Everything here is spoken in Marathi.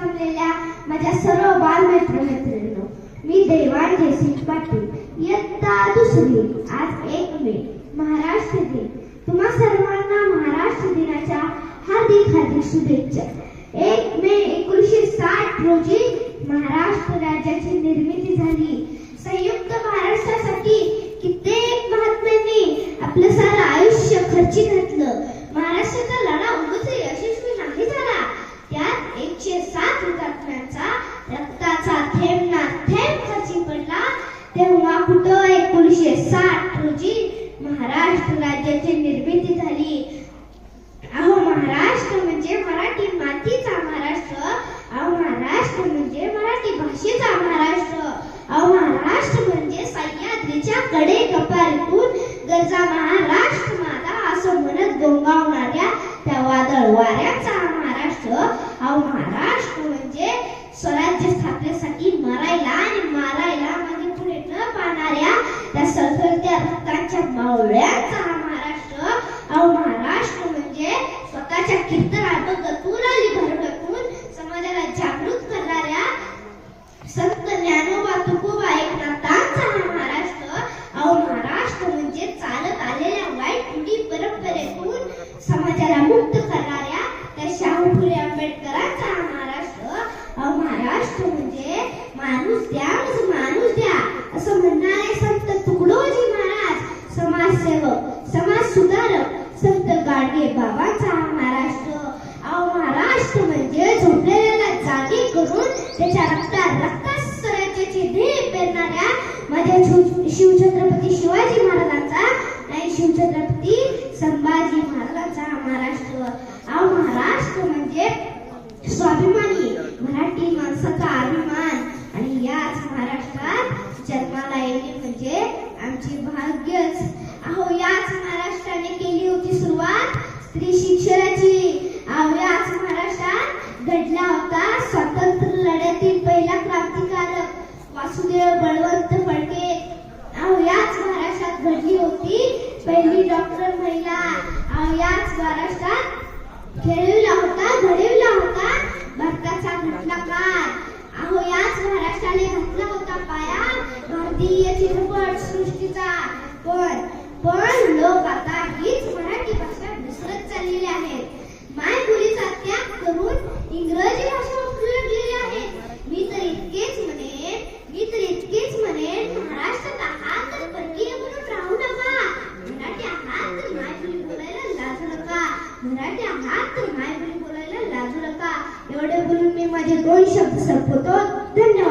जमलेल्या माझ्या सर्व बालमित्र-मैत्रिणींनो, मी दैवान जयसिंग पाटील, इयत्ता दुसरी. आज 1 मे महाराष्ट्र दिन. तुम्हा सर्वांना महाराष्ट्र दिनाच्या हार्दिक हार्दिक शुभेच्छा. 1 मे 1960 रोजी महाराष्ट्र राज्याची निर्मिती झाली. संयुक्त महाराष्ट्रासाठी कित्येक महात्म्यांनी आपलं सारं आयुष्य खर्ची घातलं. महाराष्ट्राचा लढा उगाच यशस्वी नाही झाला. त्यात 107 हुतात्म्यांचा रक्ताचा थेंब ना थेंब खर्ची पडला. तेव्हा कुठं 1960 रोजी महाराष्ट्र राज्याची निर्मिती झाली. अहो, महाराष्ट्र म्हणजे मराठी मातीचा महाराष्ट्र. अहो, महाराष्ट्र म्हणजे मराठी भाषेचा महाराष्ट्र. अहो, महाराष्ट्र म्हणजे सह्याद्रीच्या कडे कपारीतून गरजा महाराष्ट्र माझा असं म्हणत गोंगावणाऱ्या त्या वादळ वाऱ्याचा महाराष्ट्र. अहो, महाराष्ट्र म्हणजे स्वराज्य स्थापनेसाठी मरायला आणि मारायला मागे पुढे न पाहणाऱ्या त्या सळसळत्या रक्ताच्या मावळ्यांचा महाराष्ट्र. अहो, महाराष्ट्र म्हणजे स्वतःच्या कीर्तनात गतुराली भरभरून समाजाला जागृत करणाऱ्या संत ज्ञानोबा तुकोबा एकनाथांचा महाराष्ट्र. अहो, महाराष्ट्र म्हणजे चालत आलेल्या वाईट रूढी परंपरेतून समाजाला मुक्त करणाऱ्या त्या शाहू फुले आंबेडकरांचा महाराष्ट्र. अहो, महाराष्ट्र म्हणजे माणूस द्या माणूस द्या असं म्हणणारे संत तुकडोजी महाराज, समाजसेवक, समाज सुधारक संत गाडगे बाबांचा महाराष्ट्र. अहो, महाराष्ट्र म्हणजे झोपलेल्याला जागे करून त्याच्या रक्तात स्वराज्याचे ध्येय पेरणाऱ्या माझ्या शिवछत्रपती शिवाजी महाराजांचा आणि शिवछत्रपती संभाजी महाराजांचा महाराष्ट्र. अहो, महाराष्ट्र म्हणजे स्वाभिमानी मराठी माणसाचा अभिमान. आणि याच महाराष्ट्रात जन्माला येणे म्हणजे आमचे भाग्यच. अहो, याच महाराष्ट्राने केली होती सुरुवात स्त्री शिक्षणाची. अहो, याच महाराष्ट्रात घडला होता स्वातंत्र्य लढ्यातील पहिला क्रांतिकारक वासुदेव बळवंत फडके. अहो, याच महाराष्ट्रात घडली होती पहिली डॉक्टर महिला. अहो, याच महाराष्ट्रात घडविला होता भारताचा घटनाकार. अहो, याच महाराष्ट्राने घातला होता पाया भारतीय चित्रपट सृष्टीचा. पण लोक आता हीच मराठी भाषा विसरत चाललेली आहेत. मायबोलीचा त्याग करून इंग्रजी भाषा वापरू लागलेली आहेत. मी तर इतकेच म्हणेन महाराष्ट्रात आहात तर परकीय म्हणून राहू नका. मराठी आहात तर मायबोली बोलायला लाजू नका. मराठी आहात तर मायबोली बोलायला लाजू नका. एवढे बोलून मी माझे 2 शब्द संपवतो. धन्यवाद.